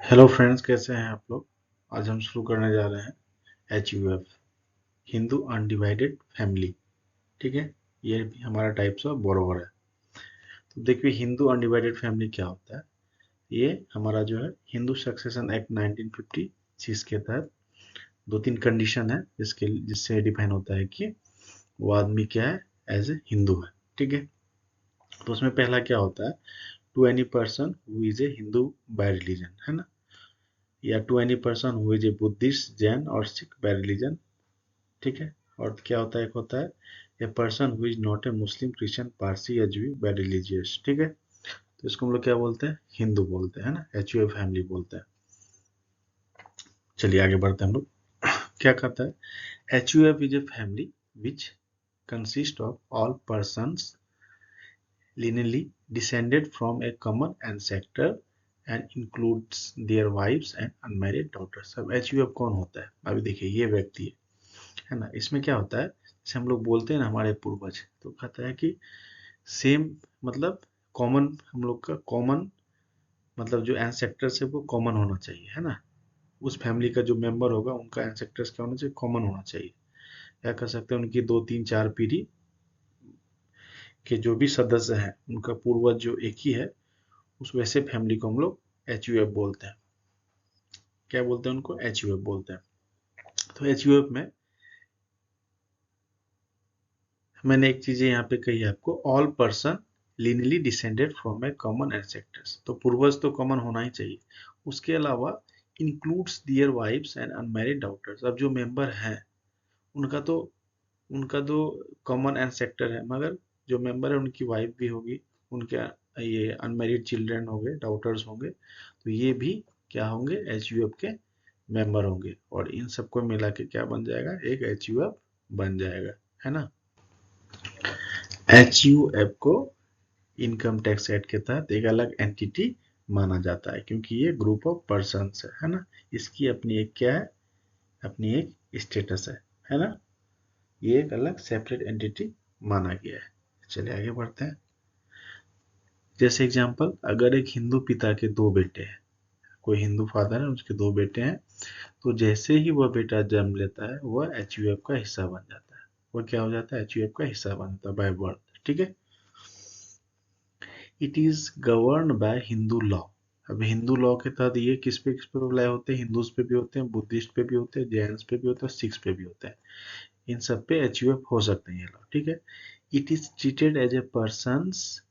Hello friends, कैसे हैं आप लोग। आज हम शुरू करने जा रहे हैं HUF, हिंदू अनडिवाइडेड फैमिली। ठीक है, ये भी हमारा टाइप्स ऑफ बोरोवर है। तो देखिए, हिंदू अनडिवाइडेड फैमिली क्या होता है। ये हमारा जो है हिंदू सक्सेशन एक्ट 1950, जिसके तहत दो तीन कंडीशन है जिससे डिफाइन होता है कि वो आदमी क्या है, एज ए हिंदू है। ठीक है, तो उसमें पहला क्या होता है, to any person who is a Hindu by religion, है ना, या to any person who is a Buddhist, Jain और सिख बाय रिलीजन। ठीक है, और क्या होता है, एक होता है a person who is not a Muslim, Christian, Parsi या जूई बाय रिलीजियस। ठीक है, तो इसको हम लोग क्या बोलते हैं, हिंदू बोलते हैं ना, HUF फैमिली बोलते हैं। चलिए आगे बढ़ते हैं हम लोग। क्या कहता है, HUF is a family which consist of all persons lineally descended from a common ancestor and includes their wives and unmarried daughters। अब HUF कौन होता है, अभी देखिए ये व्यक्ति है ना। इसमें क्या होता है, जैसे हम लोग बोलते हैं ना हमारे पूर्वज, तो कहता है कि सेम मतलब कॉमन, हम लोग का कॉमन मतलब जो एंसेक्टर्स है वो कॉमन होना चाहिए, है ना। उस फैमिली का जो मेंबर होगा उनका एंसेक्टर्स क्या होना चाहिए, कॉमन होना चाहिए। या कह सकते हैं उनकी दो तीन चार पीढ़ी के जो भी सदस्य हैं उनका पूर्वज जो एक ही है, उस वैसे फैमिली को हम लोग HUF बोलते हैं। क्या बोलते हैं उनको, HUF बोलते हैं। तो HUF में मैंने एक चीज यहाँ पे कही है आपको, all person lineally descended from a common ancestors, तो पूर्वज तो कॉमन होना ही चाहिए। उसके अलावा includes their wives and unmarried daughters. अब जो मेंबर हैं उनका तो उनका तो कॉमन एंसेक्टर है, मगर जो मेंबर है उनकी वाइफ भी होगी, उनके ये अनमैरिड चिल्ड्रन होंगे, डॉटर्स होंगे, तो ये भी क्या होंगे, HUF के मेंबर होंगे। और इन सबको मिला के क्या बन जाएगा, एक HUF बन जाएगा, है ना। HUF को इनकम टैक्स एक्ट के तहत एक अलग एंटिटी माना जाता है, क्योंकि ये ग्रुप ऑफ पर्सन्स है ना। इसकी अपनी एक क्या है, अपनी एक स्टेटस है ना। ये एक अलग सेपरेट एंटिटी माना गया है। चलिए आगे बढ़ते हैं। जैसे एग्जांपल, अगर एक हिंदू पिता के दो बेटे हैं, कोई हिंदू फादर है, उसके दो बेटे हैं, तो जैसे ही वह बेटा जन्म लेता है वह HUF का हिस्सा बन जाता है। वह क्या हो जाता है, HUF का हिस्सा बन जाता है बाय बर्थ। ठीक है, it is govern by Hindu law. अब हिंदू लॉ के तहत ये किस पे अप्लाई होते हैं, हिंदूज पे भी होते हैं, बुद्धिस्ट पे भी होते हैं, जैन्स पे भी होते हैं, सिख्स पे भी होते हैं। इन सब पे HUF हो सकते हैं ये लॉ। ठीक है, it is treated as a persons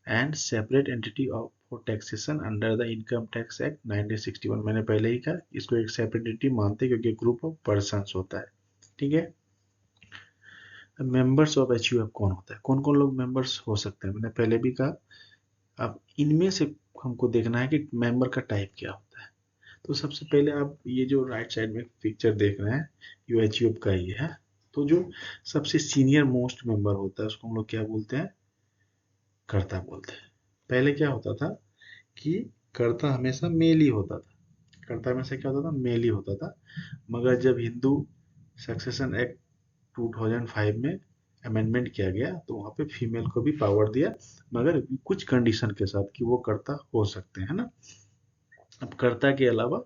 and separate entity of for taxation under the income tax act 1961। मैंने पहले ही कहा इसको एक सेपरेट एंटिटी मानते हैं, क्योंकि ग्रुप ऑफ पर्सन्स होता है। ठीक है, मेंबर्स ऑफ HUF कौन होता है, कौन कौन लोग मेंबर्स हो सकते हैं, मैंने पहले भी कहा। अब इनमें से हमको देखना है कि मेंबर का टाइप क्या होता है। तो सबसे पहले आप ये जो राइट साइड में पिक्चर देख रहे हैं, ये HUF का ही है। तो जो सबसे सीनियर मोस्ट मेंबर होता है उसको हम लोग क्या बोलते हैं, कर्ता बोलते हैं। पहले क्या होता था कि कर्ता हमेशा मेल ही होता था, कर्ता हमेशा क्या होता था, मेल ही होता था। मगर जब हिंदू सक्सेशन एक्ट 2005 में अमेंडमेंट किया गया तो वहाँ पे फीमेल को भी पावर दिया, मगर कुछ कंडीशन के साथ कि वो कर्ता हो सकते हैं ना। अब कर्ता के अलावा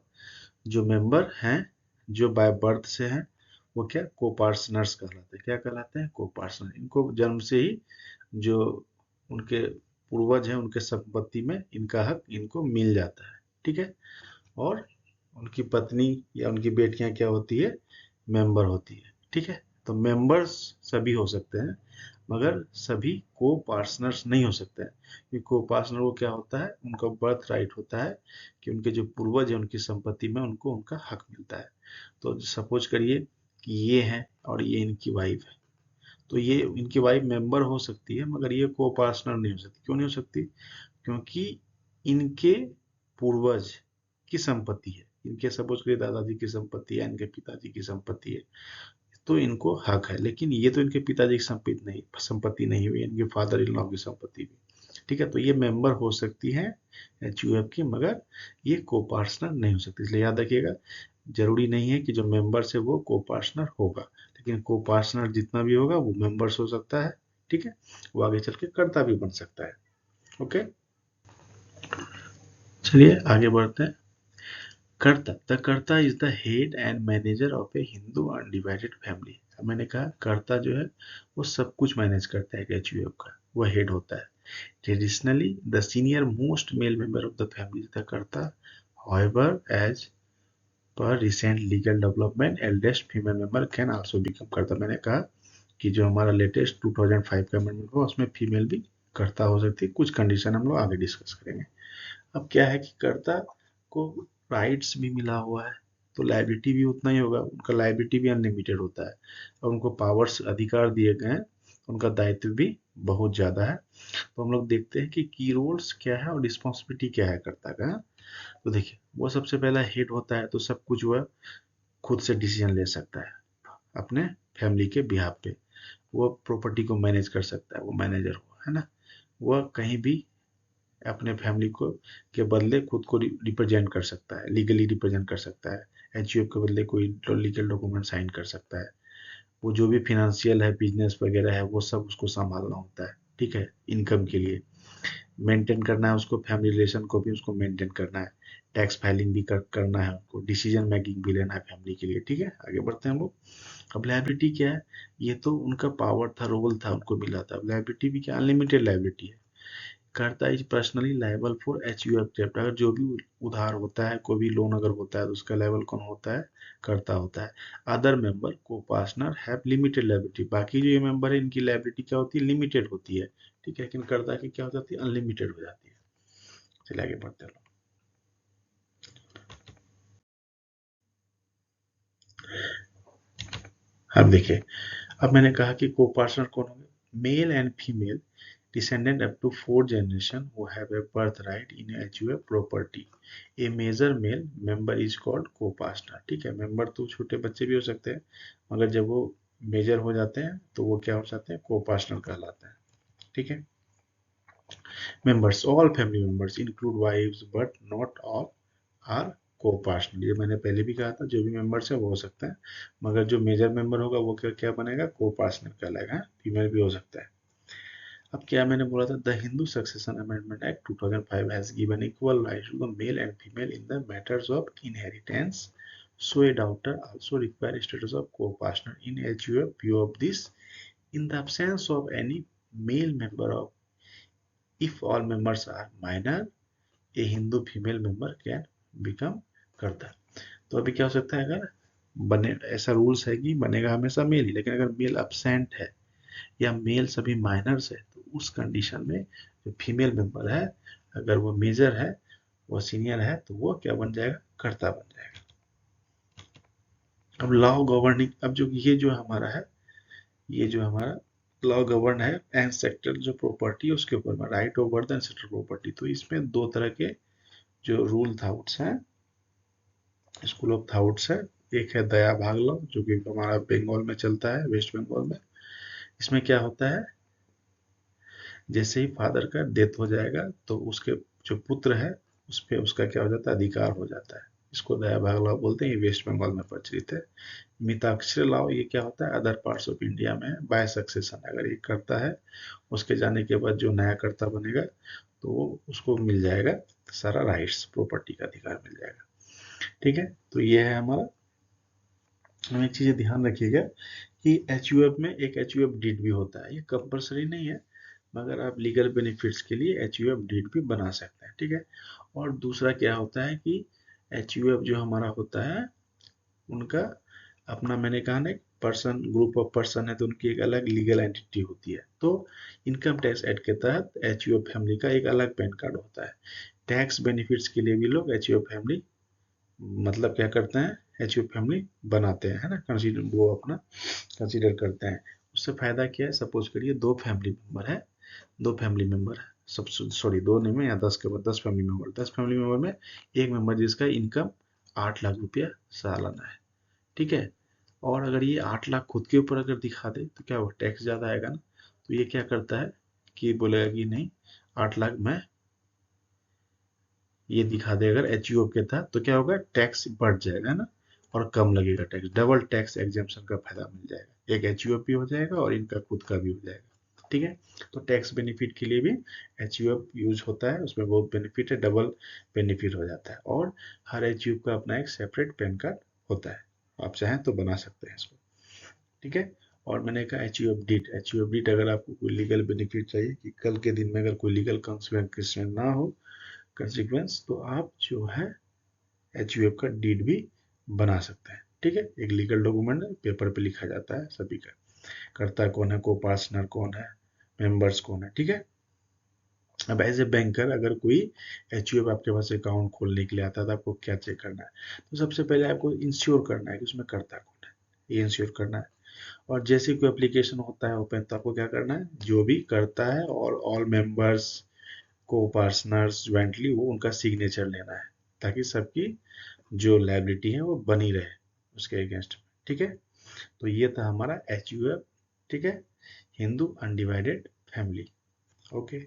जो मेंबर हैं, जो बाय बर्थ से हैं, वो क्या को पार्टनर्स कहलाते हैं। क्या कहलाते हैं, को पार्टनर। इनको जन्म से ही जो उनके पूर्वज हैं उनके संपत्ति में इनका हक इनको मिल जाता है। ठीक है, और उनकी पत्नी या उनकी बेटियां क्या होती है, मेंबर होती है। ठीक है, तो मेंबर्स सभी हो सकते हैं, मगर सभी को पार्टनर्स नहीं हो सकते हैं। क्योंकि को पार्टनर वो क्या होता है, उनका बर्थ राइट होता है कि उनके जो पूर्वज है उनकी संपत्ति में उनको उनका हक मिलता है। तो सपोज करिए कि ये हैं और ये इनकी वाइफ है, तो ये इनकी वाइफ मेंबर हो सकती है, मगर ये को पार्टनर नहीं हो सकती। क्यों नहीं हो सकती, क्योंकि इनके पूर्वज की संपत्ति है, इनके सपोज करिए दादाजी की संपत्ति है, इनके पिताजी की संपत्ति है, तो इनको हक है। लेकिन ये तो इनके पिताजी की संपत्ति नहीं हुई, इनके फादर इन लॉ की संपत्ति हुई। ठीक है, तो ये मेंबर हो सकती है HUF की, मगर ये को पार्टनर नहीं हो सकती। इसलिए याद रखिएगा, जरूरी नहीं है कि जो मेंबर्स है वो को पार्टनर होगा, लेकिन को पार्टनर जितना भी होगा वो मेंबर्स हो सकता है। ठीक है, वो आगे चल के कर्ता भी बन सकता है। ओके, चलिए आगे बढ़ते हैं। कर्ता, द कर्ता is the head and manager of A Hindu undivided family. मैंने कहा कर्ता जो है वो सब कुछ मैनेज करता है एचयूएफ का, वो हेड होता है। Traditionally the senior most male member of the family is the karta, however as per recent legal development eldest female member can also become karta. मैंने कहा कि जो हमारा लेटेस्ट 2005 का अमेंडमेंट हुआ उसमें फीमेल भी कर्ता हो सकती है, कुछ कंडीशन हम लोग आगे डिस्कस करेंगे। अब क्या है कि कर्ता को राइट्स भी मिला हुआ है, तो लायबिलिटी भी उतना ही होगा, उनका लायबिलिटी भी अनलिमिटेड होता है, और उनको पावर्स अधिकार दिए गए हैं, उनका दायित्व भी बहुत ज़्यादा है। तो हम लोग देखते हैं कि की रोल्स क्या है और रिस्पॉन्सिबिलिटी क्या है कर्ता का। तो देखिए वो सबसे पहला हेड होता है, तो सब कुछ वह खुद से डिसीजन ले सकता है अपने फैमिली के बिहाफ पे, वो प्रॉपर्टी को मैनेज कर सकता है, वो मैनेजर हुआ है ना, वह कहीं भी अपने फैमिली को के बदले खुद को रिप्रेजेंट कर सकता है, लीगली रिप्रेजेंट कर सकता है, एचयूएफ के बदले कोई लीगल डॉक्यूमेंट साइन कर सकता है, वो जो भी फिनेंशियल है बिजनेस वगैरह है वो सब उसको संभालना होता है, ठीक है, इनकम के लिए मेंटेन करना है उसको, फैमिली रिलेशन को भी उसको मेंटेन करना है, टैक्स फाइलिंग भी करना है उनको, डिसीजन मेकिंग भी लेना है फैमिली के लिए, ठीक है। आगे बढ़ते हैं हम लोग। अब लाइबिलिटी क्या है, ये तो उनका पावर था, रोल था, उनको मिला था। अब लाइबिलिटी भी क्या, अनलिमिटेड लाइबिलिटी है। कर्ता is personally liable for HUF डेब्ट, अगर जो भी उधार होता है, कोई भी लोन अगर होता है तो उसका लायबल कौन होता है, कर्ता होता है। अदर मेंबर को पार्टनर हैव लिमिटेड लायबिलिटी, बाकी जो ये मेंबर है इनकी लायबिलिटी क्या होती है, लिमिटेड होती है, ठीक है, लेकिन कर्ता की क्या हो जाती है, अनलिमिटेड हो जाती है। चलिए आगे बढ़ते हैं। अब देखिए, अब मैंने कहा कि को पार्टनर कौन होंगे, mail and female descendant up to 4 generation who have a birthright in HUF property. A major male member is called co-partner, ठीक है। मेंबर तो छोटे बच्चे भी हो सकते हैं, मगर जब वो मेजर हो जाते हैं तो वो क्या हो जाते हैं, को पार्टनर कहलाते हैं, ठीक है। Members, all family members include wives but not all are copartner. ये मैंने पहले भी कहा था, जो भी मेंबर्स है वो हो सकते हैं, मगर जो मेजर मेंबर होगा वो क्या क्या बनेगा, को पार्टनर कहलाएगा, फीमेल भी हो सकता है। अब क्या मैंने बोला था, the Hindu succession amendment act 2005 has given equal right to the male and female in the matters of inheritance, so a daughter also requires status of co-partner in HUF view of this, in the absence of any male member of, if all members are minor, a Hindu female member can become कर्ता। तो अभी क्या हो सकता है, अगर बने, ऐसा रूल्स है कि बनेगा हमेशा मेल ही, लेकिन अगर मेल अब्सेंट है या मेल सभी माइनर्स है तो उस कंडीशन में जो फीमेल मेंबर है, अगर वो मेजर है, वो सीनियर है, तो वो क्या बन जाएगा, कर्ता बन जाएगा। अब लॉ गवर्निंग, अब जो ये जो हमारा है, ये जो हमारा लॉ गवर्न है एंड सेक्टर जो प्रॉपर्टी है उसके ऊपर में, right over the sector property, तो इसमें दो तरह के जो रूल थाउट्स हैं, स्कूल ऑफ थाउट्स है। एक है दया भाग लॉ, जो कि हमारा बंगाल में चलता है, वेस्ट बंगाल में। इसमें क्या होता है, जैसे ही फादर का डेथ हो जाएगा तो उसके जो पुत्र है उस पर उसका क्या हो जाता है, अधिकार हो जाता है। इसको दया भाग लॉ बोलते हैं, ये वेस्ट बंगाल में प्रचलित है। मिताक्षर लॉ, ये क्या होता है, अदर पार्ट्स ऑफ इंडिया में बाय सक्सेशन, अगर ये करता है उसके जाने के बाद जो नया कर्ता बनेगा तो वो उसको मिल जाएगा सारा राइट्स, प्रॉपर्टी का अधिकार मिल जाएगा, ठीक है। तो ये है हमारा। हम एक चीज़ ध्यान रखिएगा कि एचयूएफ में एक एचयूएफ डीड भी होता है, ये कंपलसरी नहीं है, मगर आप लीगल बेनिफिट्स के लिए एचयूएफ डीड भी बना सकते हैं, ठीक है। और दूसरा क्या होता है कि एचयूएफ जो हमारा होता है उनका अपना, मैंने कहा ना, पर्सन, ग्रुप ऑफ पर्सन है तो उनकी एक अलग लीगल एंटिटी होती है। तो इनकम टैक्स एक्ट के तहत एचयूएफ फैमिली का एक अलग पैन कार्ड होता है। टैक्स बेनिफिट्स के लिए भी लोग एचयूएफ फैमिली मतलब क्या करते हैं, एचयूएफ फैमिली बनाते हैं, है ना, कंसीडर वो अपना कंसीडर करते हैं। उससे फायदा क्या है, सपोज करिए दो फैमिली मेंबर है, दो फैमिली मेंबर है, सब सॉरी दो नहीं में, या 10 के बाद 10 फैमिली मेंबर, 10 फैमिली मेंबर में एक मेंबर जिसका इनकम 8 लाख रुपया सालाना है, ठीक है। और अगर ये 8 लाख खुद के ऊपर अगर दिखा दे तो क्या होगा, टैक्स ज़्यादा आएगा ना। तो ये क्या करता है कि बोलेगा कि नहीं, 8 लाख मैं, ये दिखा दे अगर एच के था तो क्या होगा, टैक्स बढ़ जाएगा ना, और कम लगेगा टैक्स, डबल टैक्स एग्जेम्पशन का फायदा मिल जाएगा, एक एच भी हो जाएगा और इनका खुद का भी हो जाएगा। ठीक है। तो टैक्स बेनिफिट के लिए भी एचयूएफ यूज होता है, उसमें बहुत बेनिफिट है, डबल बेनिफिट हो जाता है। और हर एचयूएफ का अपना एक सेपरेट पैन कार्ड होता है, आप चाहें तो बना सकते हैं इसको, ठीक है। और मैंने कहा एचयूएफ डीड अगर आपको कोई लीगल बेनिफिट चाहिए कि कल के दिन में अगर कोई लीगल कॉन्सिक्वेंस ना हो कॉन्सिक्वेंस, तो आप जो है एचयूएफ का डीड भी बना सकते हैं, ठीक है। एक लीगल डॉक्यूमेंट है, पेपर पे लिखा जाता है सभी का, करता कौन है, को पार्टनर कौन है, मेंबर्स कौन है, ठीक है। अब एज ए बैंकर अगर कोई एचयूएफ आपके पास अकाउंट खोलने के लिए आता है तो आपको क्या चेक करना है? तो सबसे पहले आपको इंश्योर करना है कि उसमें करता कौन है, ये इंश्योर करना है। और जैसे कोई एप्लीकेशन होता है ओपन, तो आपको क्या करना है, जो भी करता है और ऑल मेंबर्स को पार्टनर्स ज्वाइंटली, वो उनका सिग्नेचर लेना है, ताकि सबकी जो लाइबिलिटी है वो बनी रहे उसके अगेंस्ट में, ठीक है। तो ये था हमारा एचयूएफ, ठीक है, हिंदू अनडिवाइडेड फैमिली। ओके।